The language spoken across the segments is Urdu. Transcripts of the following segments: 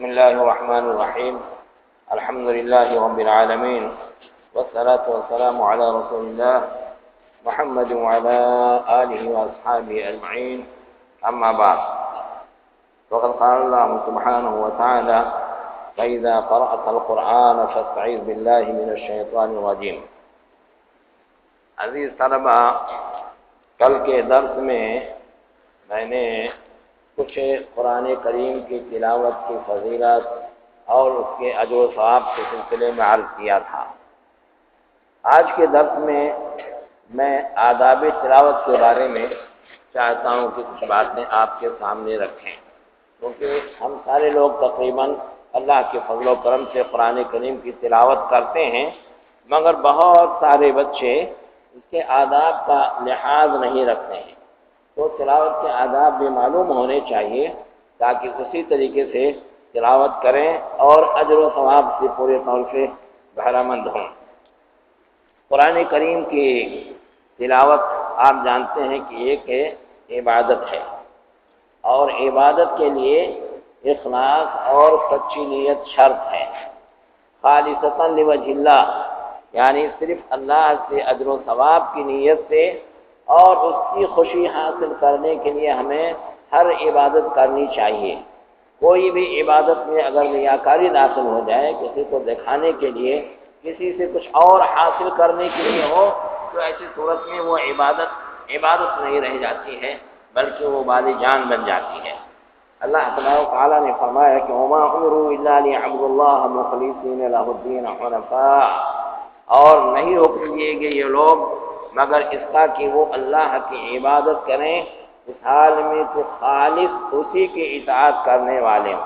بسم الله الرحمن الرحيم. الحمد لله رب العالمين، والصلاة والسلام على رسول الله محمد وعلى آله وأصحابه أجمعين. أما بعد، وقد قال الله سبحانه وتعالى: فإذا قرأت القرآن فاستعذ بالله من الشيطان الرجيم. عزیز طلبہ، کل کے درس میں نے کچھ قرآن کریم کی تلاوت کی فضیلت اور اس کے اجر و ثواب کے سلسلے میں عرض کیا تھا۔ آج کے درس میں آداب تلاوت کے بارے میں چاہتا ہوں کہ کچھ باتیں آپ کے سامنے رکھیں، کیونکہ ہم سارے لوگ تقریباً اللہ کے فضل و کرم سے قرآن کریم کی تلاوت کرتے ہیں، مگر بہت سارے بچے اس کے آداب کا لحاظ نہیں رکھتے ہیں۔ تو تلاوت کے آداب بھی معلوم ہونے چاہیے تاکہ اسی طریقے سے تلاوت کریں اور اجر و ثواب سے پورے طور سے بہرہ مند ہوں۔ قرآن کریم کی تلاوت آپ جانتے ہیں کہ ایک عبادت ہے، اور عبادت کے لیے اخلاص اور سچی نیت شرط ہے۔ خالصۃً لوجہ اللہ، یعنی صرف اللہ سے اجر و ثواب کی نیت سے اور اس کی خوشی حاصل کرنے کے لیے ہمیں ہر عبادت کرنی چاہیے۔ کوئی بھی عبادت میں اگر ریاکاری داخل ہو جائے، کسی کو دکھانے کے لیے، کسی سے کچھ اور حاصل کرنے کے لیے ہو، تو ایسی صورت میں وہ عبادت نہیں رہ جاتی ہے، بلکہ وہ بالی جان بن جاتی ہے۔ اللہ تبارک و تعالیٰ نے فرمایا کہ وما امروا الا ليعبدوا الله مخلصين له الدين حنفاء، اور نہیں حکم دیے گئے یہ لوگ مگر اس کا کہ وہ اللہ کی عبادت کریں اس حال میں کہ خالص اسی کی اطاعت کرنے والے ہوں،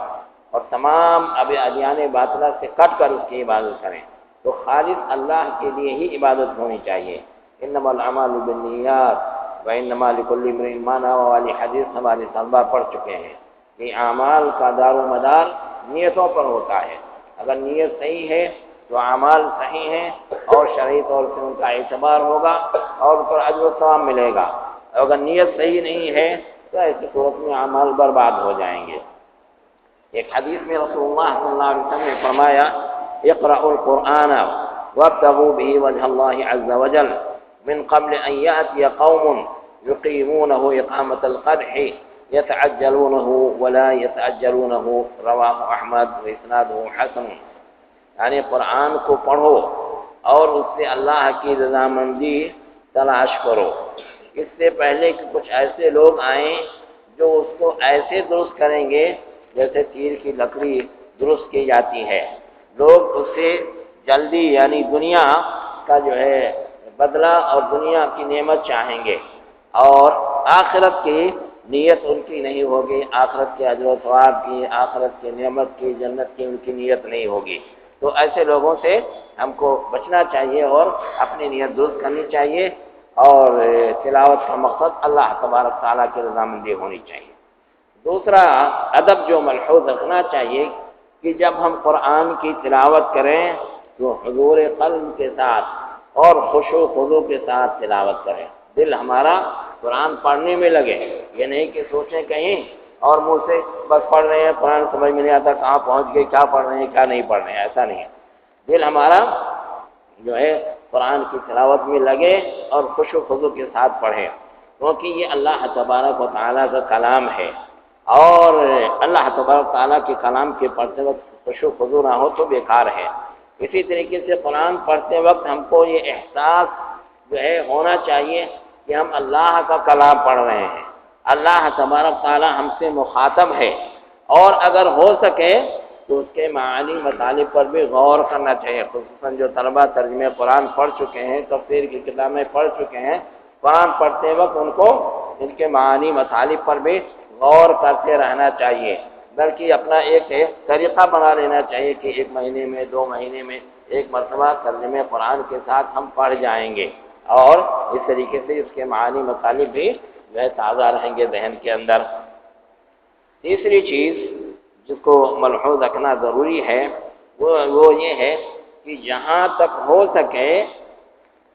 اور تمام ادیان باطلہ سے کٹ کر اس کی عبادت کریں۔ تو خالص اللہ کے لیے ہی عبادت ہونی چاہیے۔ انما الاعمال بالنیات وانما لکل امرئ ما نوى، والی حدیث ہمارے طلبہ پڑھ چکے ہیں کہ اعمال کا دار و مدار نیتوں پر ہوتا ہے۔ اگر نیت صحیح ہے تو اعمال صحیح ہیں اور شرعی طور سے ان کا اعتبار ہوگا اور ان پر اجر و ثواب ملے گا۔ اگر نیت صحیح نہیں ہے تو ایسی صورت میں اعمال برباد ہو جائیں گے۔ ایک حدیث میں رسول اللہ صلی اللہ علیہ وسلم نے فرمایا: اقرأوا القرآن وابتغوا به وجه الله عز وجل من قبل ان يأتي قوم يقيمونه إقامة القدح يتعجلونه ولا يتأجلونه، رواه احمد واسناده حسن۔ یعنی قرآن کو پڑھو اور اس سے اللہ کی رضامندی تلاش کرو، اس سے پہلے کہ کچھ ایسے لوگ آئیں جو اس کو ایسے درست کریں گے جیسے تیر کی لکڑی درست کی جاتی ہے۔ لوگ اس سے جلدی یعنی دنیا کا جو ہے بدلہ اور دنیا کی نعمت چاہیں گے، اور آخرت کی نیت ان کی نہیں ہوگی، آخرت کے اجر و ثواب کی، آخرت کی نعمت کی، جنت کی ان کی نیت نہیں ہوگی۔ تو ایسے لوگوں سے ہم کو بچنا چاہیے اور اپنی نیت درست کرنی چاہیے، اور تلاوت کا مقصد اللہ تبارک تعالیٰ کی رضامندی ہونی چاہیے۔ دوسرا ادب جو ملحوظ رکھنا چاہیے کہ جب ہم قرآن کی تلاوت کریں تو حضور قلب کے ساتھ اور خشوع و خضوع کے ساتھ تلاوت کریں، دل ہمارا قرآن پڑھنے میں لگے، یہ نہیں کہ سوچیں کہیں اور منہ سے بس پڑھ رہے ہیں، قرآن سمجھ میں نہیں آتا کہاں پہنچ گئے، کیا پڑھ رہے ہیں کیا نہیں پڑھ رہے ہیں، ایسا نہیں ہے۔ دل ہمارا جو ہے قرآن کی تلاوت میں لگے اور خشوع و خضوع کے ساتھ پڑھیں، کیونکہ یہ اللہ تبارک و تعالیٰ کا کلام ہے، اور اللہ تبارک و تعالیٰ کے کلام کے پڑھتے وقت خشوع و خضوع نہ ہو تو بیکار ہے۔ اسی طریقے سے قرآن پڑھتے وقت ہم کو یہ احساس جو ہے ہونا چاہیے کہ ہم اللہ کا کلام پڑھ رہے ہیں، اللہ تبارک تعالیٰ ہم سے مخاطب ہے، اور اگر ہو سکے تو اس کے معانی مطالب پر بھی غور کرنا چاہیے۔ خصوصاً جو طلبہ ترجمہ قرآن پڑھ چکے ہیں، تفسیر کی کتابیں پڑھ چکے ہیں، قرآن پڑھتے وقت ان کو ان کے معانی مطالب پر بھی غور کرتے رہنا چاہیے، بلکہ اپنا ایک طریقہ بنا لینا چاہیے کہ 1 مہینے میں 2 مہینے میں ایک مرتبہ ترجمہ قرآن کے ساتھ ہم پڑھ جائیں گے، اور اس طریقے سے اس کے معانی مطالب بھی جو ہے تازہ رہیں گے ذہن کے اندر۔ تیسری چیز جس کو ملحوظ رکھنا ضروری ہے وہ یہ ہے کہ جہاں تک ہو سکے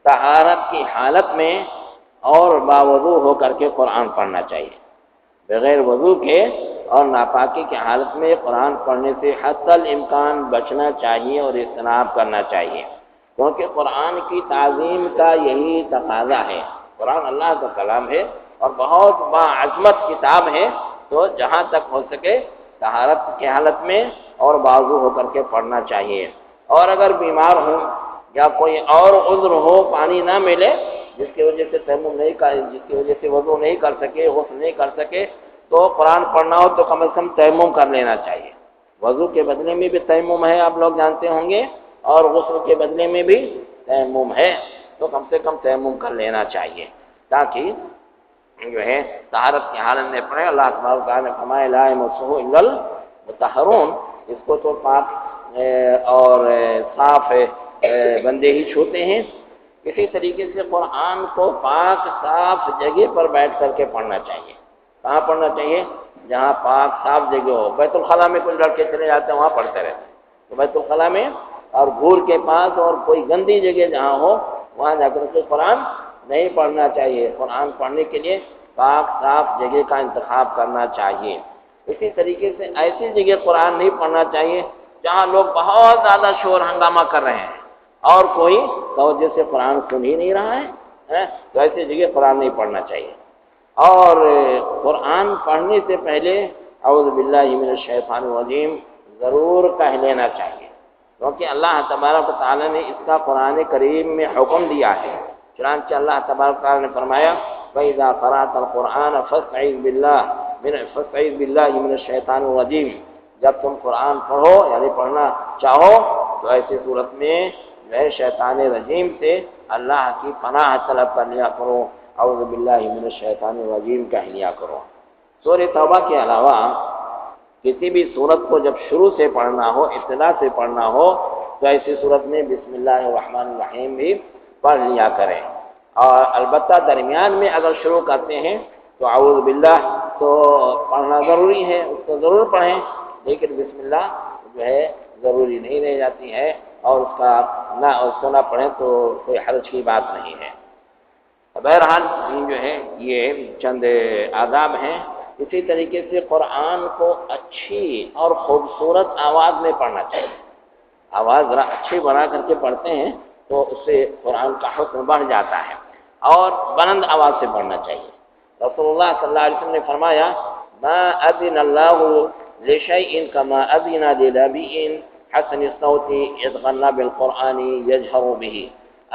طہارت کی حالت میں اور باوضو ہو کر کے قرآن پڑھنا چاہیے، بغیر وضو کے اور ناپاکی کی حالت میں قرآن پڑھنے سے حتی الامکان بچنا چاہیے اور اجتناب کرنا چاہیے، کیونکہ قرآن کی تعظیم کا یہی تقاضا ہے۔ قرآن اللہ کا کلام ہے اور بہت باعظمت کتاب ہے، تو جہاں تک ہو سکے طہارت کی حالت میں اور باوضو ہو کر کے پڑھنا چاہیے۔ اور اگر بیمار ہوں یا کوئی اور عذر ہو، پانی نہ ملے جس کی وجہ سے تیمم نہیں کر، جس کی وجہ سے وضو نہیں کر سکے، غسل نہیں کر سکے، تو قرآن پڑھنا ہو تو کم از کم تیمم کر لینا چاہیے۔ وضو کے بدلے میں بھی تیمم ہے، آپ لوگ جانتے ہوں گے، اور غسل کے بدلے میں بھی تیمم ہے، تو کم سے کم تیمم کر لینا چاہیے تاکہ جو ہے طہارت کی حالت میں پڑھے۔ اللہ تبارک و تعالیٰ نے فرمایا لا یمسہ الا المطہرون، اس کو تو پاک اور صاف بندے ہی چھوتے ہیں۔ اسی طریقے سے قرآن کو پاک صاف جگہ پر بیٹھ کر کے پڑھنا چاہیے۔ کہاں پڑھنا چاہیے؟ جہاں پاک صاف جگہ ہو۔ بیت الخلاء میں کچھ لڑکے چلے جاتے ہیں، وہاں پڑھتے رہتے ہیں، تو بیت الخلاء میں اور گھور کے پاس اور کوئی گندی جگہ جہاں ہو وہاں جا کر کے قرآن نہیں پڑھنا چاہیے۔ قرآن پڑھنے کے لیے پاک صاف جگہ کا انتخاب کرنا چاہیے۔ اسی طریقے سے ایسی جگہ قرآن نہیں پڑھنا چاہیے جہاں لوگ بہت زیادہ شور ہنگامہ کر رہے ہیں اور کوئی توجہ سے قرآن سن ہی نہیں رہا ہے، تو ایسی جگہ قرآن نہیں پڑھنا چاہیے۔ اور قرآن پڑھنے سے پہلے اعوذ باللہ من الشیطان الرجیم ضرور کہہ لینا چاہیے، کیونکہ اللہ تبارک و تعالیٰ نے اس کا قرآن کریم میں حکم دیا ہے۔ چنانچہ اللہ تبارک و تعالیٰ نے فرمایا وَإِذَا قَرَأْتَ الْقُرْآنَ فَاسْتَعِذْ بِاللَّهِ مِنَ الشَّيْطَانِ الرَّجِيمِ، جب تم قرآن پڑھو یعنی پڑھنا چاہو تو ایسی صورت میں جو ہے شیطان رجیم سے اللہ کی پناہ طلب کر لیا کرو، اعوذ باللہ من الشیطان الرجیم کہہ لیا کرو۔ سورہ توبہ کے علاوہ کسی بھی صورت کو جب شروع سے پڑھنا ہو، ابتدا سے پڑھنا ہو، تو ایسی صورت میں بسم اللہ الرحمن الرحیم بھی پڑھ لیا کریں۔ اور البتہ درمیان میں اگر شروع کرتے ہیں تو اعوذ باللہ تو پڑھنا ضروری ہے، اس کو ضرور پڑھیں، لیکن بسم اللہ جو ہے ضروری نہیں رہ جاتی ہے، اور اس کو نہ پڑھیں تو کوئی حرج کی بات نہیں ہے۔ بہرحال جو ہے یہ چند آداب ہیں۔ اسی طریقے سے قرآن کو اچھی اور خوبصورت آواز میں پڑھنا چاہیے۔ آواز ذرا اچھی بنا کر کے پڑھتے ہیں تو اس سے قرآن کا حسن بڑھ جاتا ہے، اور بلند آواز سے پڑھنا چاہیے۔ رسول اللہ صلی اللہ علیہ وسلم نے فرمایا ما اذن اللہ لشیء کما اذن لنبی حسن الصوت اذ غنى بالقرآن یجہر بہ،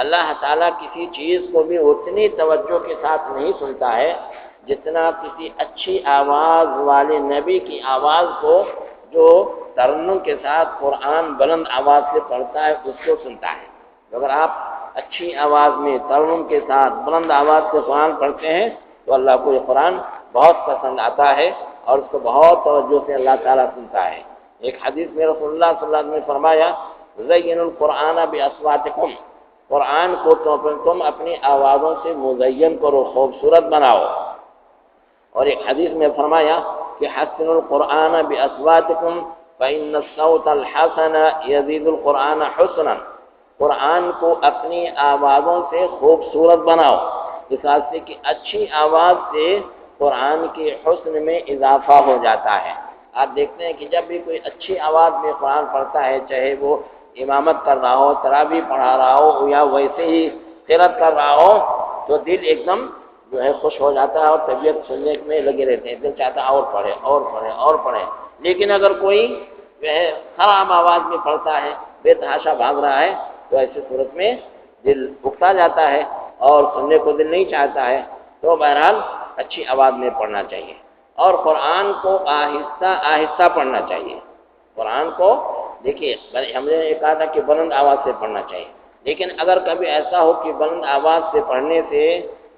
اللہ تعالیٰ کسی چیز کو بھی اتنی توجہ کے ساتھ نہیں سنتا ہے جتنا کسی اچھی آواز والے نبی کی آواز کو جو ترنم کے ساتھ قرآن بلند آواز سے پڑھتا ہے اس کو سنتا ہے۔ اگر آپ اچھی آواز میں ترنم کے ساتھ بلند آواز سے قرآن پڑھتے ہیں تو اللہ کو یہ قرآن بہت پسند آتا ہے اور اس کو بہت توجہ سے اللہ تعالیٰ سنتا ہے۔ ایک حدیث میں رسول اللہ صلی اللہ علیہ وسلم نے فرمایا زینوا القرآن باصواتکم، قرآن کو تم اپنی آوازوں سے مزین کرو، خوبصورت بناؤ۔ اور ایک حدیث میں فرمایا کہ حسنوا القرآن باصواتکم فإن الصوت الحسن يزيد القرآن حسنا، قرآن کو اپنی آوازوں سے خوبصورت بناؤ، اس واسطے کہ اچھی آواز سے قرآن کے حسن میں اضافہ ہو جاتا ہے۔ آپ دیکھتے ہیں کہ جب بھی کوئی اچھی آواز میں قرآن پڑھتا ہے، چاہے وہ امامت کر رہا ہو، تراویح پڑھا رہا ہو یا ویسے ہی قرأت کر رہا ہو، تو دل ایک دم جو ہے خوش ہو جاتا ہے اور طبیعت سننے میں لگے رہتے ہیں، دل چاہتا ہے اور پڑھے اور پڑھے اور پڑھے۔ لیکن اگر کوئی جو ہے خراب آواز میں پڑھتا ہے، بے تحاشا بھاگ رہا ہے، تو ایسی صورت میں دل اکتا جاتا ہے اور سننے کو دل نہیں چاہتا ہے۔ تو بہرحال اچھی آواز میں پڑھنا چاہیے، اور قرآن کو آہستہ آہستہ پڑھنا چاہیے۔ قرآن کو دیکھیے ہم نے یہ کہا تھا کہ بلند آواز سے پڑھنا چاہیے، لیکن اگر کبھی ایسا ہو کہ بلند آواز سے پڑھنے سے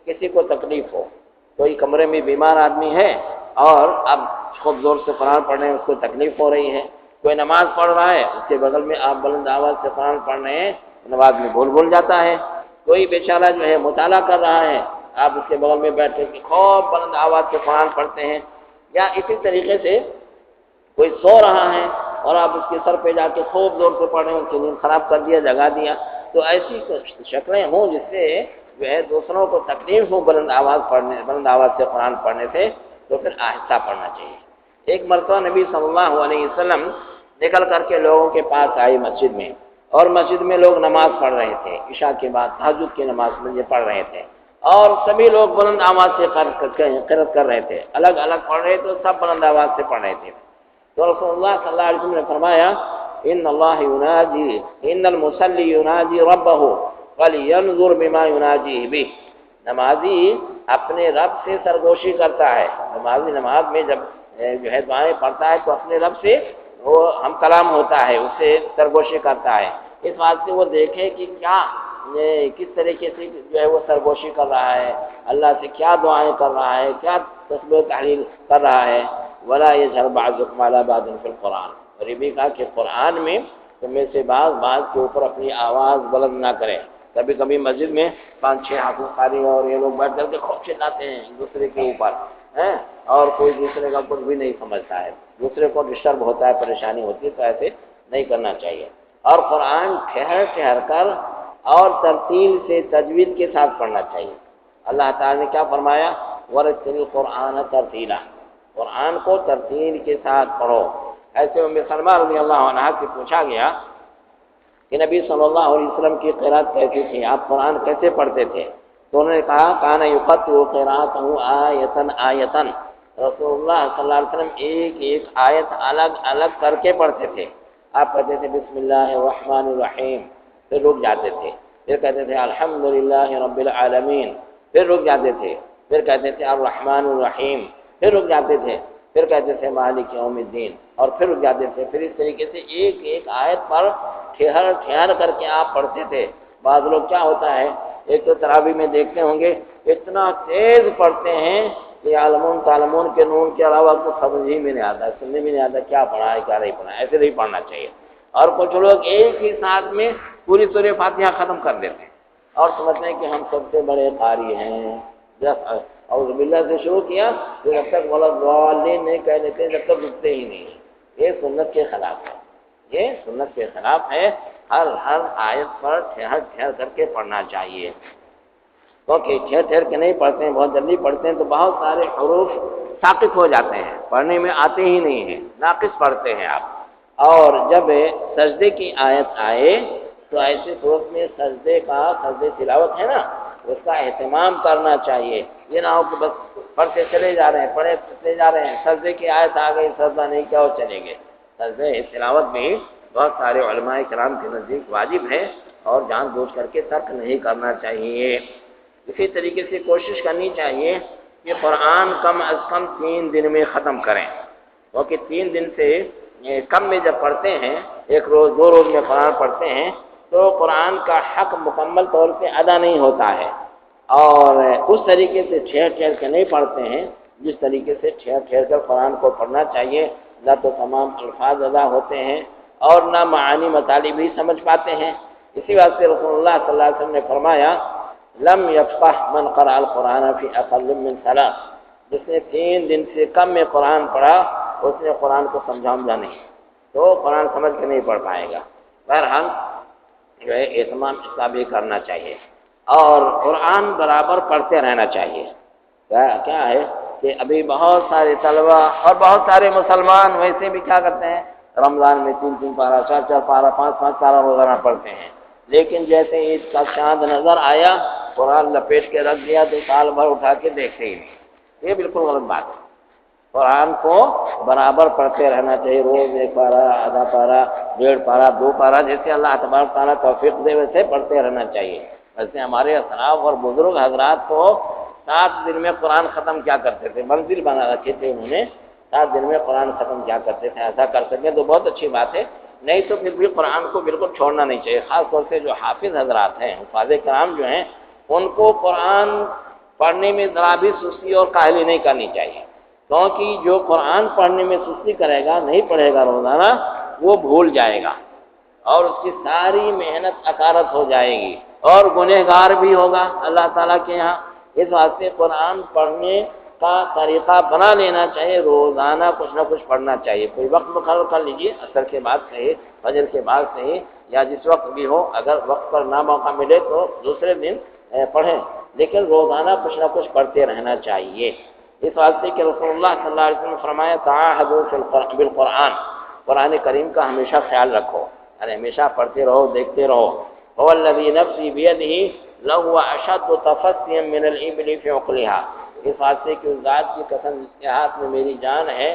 کسی کو تکلیف ہو، کوئی کمرے میں بیمار آدمی ہے اور اب خوب زور سے قرآن پڑھ رہے ہیں، اس کو تکلیف ہو رہی ہے، کوئی نماز پڑھ رہا ہے، اس کے بغل میں آپ بلند آواز سے قرآن پڑھ رہے ہیں، نماز میں بھول جاتا ہے، کوئی بیچارہ جو ہے مطالعہ کر رہا ہے، آپ اس کے بغل میں بیٹھ کر کے خوب بلند آواز سے قرآن پڑھتے ہیں، یا اسی طریقے سے کوئی سو رہا ہے اور آپ اس کے سر پہ جا کے خوب زور سے پڑھ رہے ہیں، اس کی نیند خراب کر دیا، جگا دیا، تو ایسی شکلیں ہوں جس سے جو ہے دوسروں کو تکلیف ہو بلند آواز سے قرآن پڑھنے سے، تو پھر آہستہ پڑھنا چاہیے۔ ایک مرتبہ نبی صلی اللہ علیہ وسلم نکل کر کے لوگوں کے پاس آئے مسجد میں، اور مسجد میں لوگ نماز پڑھ رہے تھے، عشاء کے بعد تہجد کی نماز میں پڑھ رہے تھے، اور سبھی لوگ بلند آواز سے قرأت کر رہے تھے، الگ الگ پڑھ رہے تھے، سب بلند آواز سے پڑھ رہے تھے۔ تو رسول اللہ صلی اللہ علیہ وسلم نے فرمایا ان اللہ یناجی ان المصلی یناجی ربہ فلینظر بما یناجی بہ، نمازی اپنے رب سے سرگوشی کرتا ہے، نمازی نماز میں جب جو ہے دعائیں پڑھتا ہے تو اپنے رب سے وہ ہم کلام ہوتا ہے، اس سے سرگوشی کرتا ہے، اس بات سے وہ دیکھے کہ کیا کس طریقے سے جو ہے وہ سرگوشی کر رہا ہے، اللہ سے کیا دعائیں کر رہا ہے، کیا تسبیح تحلیل کر رہا ہے۔ ولا یجہر بعضکم علی بعض فی القرآن، اور یہ بھی کہا کہ قرآن میں تم میں سے بعض کے اوپر اپنی آواز بلند نہ کریں۔ کبھی کبھی مسجد میں 5-6 حافظ قاری اور یہ لوگ بیٹھ کر کے خوب چلاتے ہیں ایک دوسرے کے اوپر ہیں، اور کوئی دوسرے کا کچھ بھی نہیں سمجھتا ہے، دوسرے کو ڈسٹرب ہوتا ہے، پریشانی ہوتی ہے، تو ایسے نہیں کرنا چاہیے۔ اور قرآن ٹھہر ٹھہر کر اور ترتیل سے تجوید کے ساتھ پڑھنا چاہیے۔ اللہ تعالی نے کیا فرمایا؟ ورتل القرآن ترتیلا، قرآن کو ترتیل کے ساتھ پڑھو۔ ایسے ام سلمہ رضی اللہ عنہ سے پوچھا گیا کہ نبی صلی اللہ علیہ وسلم کی قرأت کیسی تھی، آپ قرآن کیسے پڑھتے تھے؟ تو انہوں نے کہا کان یقطع قراءتہ آیۃ آیۃ، رسول اللہ صلی اللہ علیہ وسلم ایک ایک آیت الگ الگ کر کے پڑھتے تھے۔ آپ کہتے تھے بسم اللہ الرحمن الرحیم، پھر رک جاتے تھے، پھر کہتے تھے الحمدللہ رب العالمین، پھر رک جاتے تھے، پھر کہتے تھے الرحمن الرحیم، پھر رک جاتے تھے، پھر کہتے تھے مالک یوم الدین، اور پھر رک جاتے تھے۔ پھر اس طریقے سے ایک ایک آیت پر ٹھہر ٹھہر کر کے آپ پڑھتے تھے۔ بعض لوگ کیا ہوتا ہے، ایک تو تراویح میں دیکھتے ہوں گے اتنا تیز پڑھتے ہیں کہ عالمون تعلمون کے نون کے علاوہ کچھ سمجھ ہی میں نہیں آتا، سننے میں نہیں آتا کیا پڑھا ہے کیا نہیں پڑھا ہے، ایسے نہیں پڑھنا چاہیے۔ اور کچھ لوگ ایک ہی ساتھ میں پوری سورہ فاتحہ ختم کر دیتے ہیں اور سمجھتے ہیں کہ ہم سب سے بڑے قاری ہیں، اعوذ باللہ سے شروع کیا تو جب تک ولا ضالین نہیں کہہ دیتے جب تک رکتے ہی نہیں۔ یہ سنت کے خلاف ہے، یہ سنت کے خلاف ہے۔ ہر آیت پر ٹھہر ٹھہر کر کے پڑھنا چاہیے، کیونکہ ٹھہر ٹھہر کے نہیں پڑھتے ہیں، بہت جلدی پڑھتے ہیں تو بہت سارے حروف ساقط ہو جاتے ہیں، پڑھنے میں آتے ہی نہیں ہیں، ناقص پڑھتے ہیں آپ۔ اور جب سجدے کی آیت آئے تو ایسے صورت میں سجدے تلاوت ہے نا، اس کا اہتمام کرنا چاہیے۔ یہ نہ ہو کہ بس پڑھتے چلے جا رہے ہیں، پڑھے چلے جا رہے ہیں، سجدے کی آیت آ گئی سجدہ نہیں کیا اور چلے گئے۔ سجدے تلاوت بھی بہت سارے علماء کرام کے نزدیک واجب ہے اور جان بوجھ کر کے ترک نہیں کرنا چاہیے۔ اسی طریقے سے کوشش کرنی چاہیے کہ قرآن کم از کم 3 دن میں ختم کریں، کیونکہ 3 دن سے کم میں جب پڑھتے ہیں، ایک روز 2 روز میں قرآن پڑھتے ہیں تو قرآن کا حق مکمل طور سے ادا نہیں ہوتا ہے، اور اس طریقے سے ٹھہر ٹھہر کے نہیں پڑھتے ہیں جس طریقے سے ٹھہر ٹھہر کر قرآن کو پڑھنا چاہیے۔ نہ تو تمام الفاظ ادا ہوتے ہیں اور نہ معانی مطالب بھی سمجھ پاتے ہیں۔ اسی واسطے رسول اللہ صلی اللہ علیہ وسلم نے فرمایا لم یفقہ من قرأ القرآن فی اقل من 3، جس نے 3 دن سے کم میں قرآن پڑھا اس نے قرآن کو سمجھا نہیں، تو قرآن سمجھ کے نہیں پڑھ پائے گا۔ بہرحال جو ہے اہتمام اس کا بھی کرنا چاہیے اور قرآن برابر پڑھتے رہنا چاہیے۔ کیا ہے کہ ابھی بہت سارے طلباء اور بہت سارے مسلمان ویسے بھی کیا کرتے ہیں، رمضان میں 3 پارہ 4 پارہ 5 پارہ روزانہ پڑھتے ہیں، لیکن جیسے عید کا چاند نظر آیا قرآن لپیٹ کے رکھ دیا تو سال بھر اٹھا کے دیکھتے ہی نہیں۔ یہ بالکل غلط بات ہے۔ قرآن کو برابر پڑھتے رہنا چاہیے، روز 1 پارہ، آدھا پارہ، 1.5 پارہ، 2 پارہ، جیسے اللہ تبارک تعالیٰ توفیق دے ویسے پڑھتے رہنا چاہیے۔ ویسے ہمارے اسلاف اور بزرگ حضرات تو 7 دن میں قرآن ختم کیا کرتے تھے، منزل بنا رکھے تھے انہوں نے، 7 دن میں قرآن ختم کیا کرتے تھے۔ ایسا کر سکیں تو بہت اچھی بات ہے، نہیں تو پھر بھی قرآن کو بالکل چھوڑنا نہیں چاہیے۔ خاص طور سے جو حافظ حضرات ہیں، حفاظ کرام جو ہیں، ان کو قرآن پڑھنے میں ذرا بھی سستی اور کاہلی نہیں کرنی چاہیے، کیونکہ جو قرآن پڑھنے میں سستی کرے گا، نہیں پڑھے گا روزانہ، وہ بھول جائے گا اور اس کی ساری محنت اکارت ہو جائے گی اور گنہگار بھی ہوگا اللہ تعالیٰ کے یہاں۔ اس واسطے قرآن پڑھنے کا طریقہ بنا لینا چاہیے، روزانہ کچھ نہ کچھ پڑھنا چاہیے۔ کوئی وقت مقرر کر لیجیے، عصر کے بعد صحیح، فجر کے بعد صحیح، یا جس وقت بھی ہو، اگر وقت پر نہ موقع ملے تو دوسرے دن پڑھیں، لیکن روزانہ کچھ نہ کچھ پڑھتے رہنا چاہیے۔ اس واسطے کہ رسول اللہ صلی اللہ علیہ وسلم نے فرمایا تعاہدوا بالقرآن، قرآن کریم کا ہمیشہ خیال رکھو، یعنی ہمیشہ پڑھتے رہو، دیکھتے رہو۔ هو الذی نفسی بیدہ لہو اشد تفسیا من الابل فی عقلها، اس واسطے کہ اس ذات کی قسم جس کے ہاتھ میں میری جان ہے،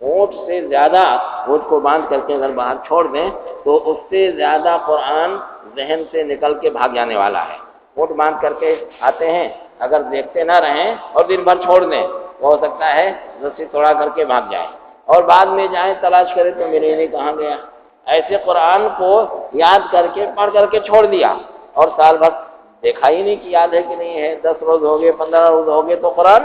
اونٹ سے زیادہ، اونٹ کو باندھ کر کے اگر باہر چھوڑ دیں تو اس سے زیادہ قرآن ذہن سے نکل کے بھاگ جانے والا ہے۔ اونٹ باندھ کر کے آتے ہیں، اگر دیکھتے نہ رہیں اور دن بھر چھوڑ دیں تو ہو سکتا ہے رسی توڑا کر کے بھاگ جائیں، اور بعد میں جائیں تلاش کریں تو ملے نہیں کہاں گیا۔ ایسے قرآن کو یاد کر کے پڑھ کر کے چھوڑ دیا اور سال بھر دیکھا ہی نہیں کہ یاد ہے کہ نہیں ہے، 10 روز ہو گئے، 15 روز ہو گئے تو قرآن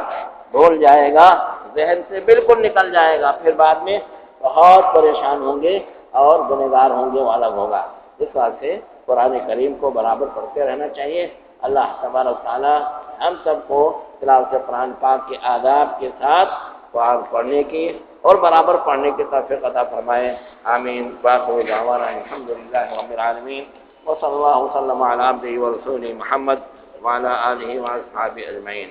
بھول جائے گا، ذہن سے بالکل نکل جائے گا، پھر بعد میں بہت پریشان ہوں گے اور گنہگار ہوں گے، وہ الگ ہوگا۔ اس بات سے قرآن کریم کو برابر پڑھتے رہنا چاہیے۔ اللہ تبارک و تعالی ہم سب کو تلاوت قرآن پاک کے آداب کے ساتھ قرآن پڑھنے کی اور برابر پڑھنے کی توفیق عطا فرمائے، آمین۔ باقی دعوانا الحمدللہ رب العالمین، وصلی اللہ وسلم علی عبدہ ورسولہ محمد وعلی آلہ واصحابہ اجمعین۔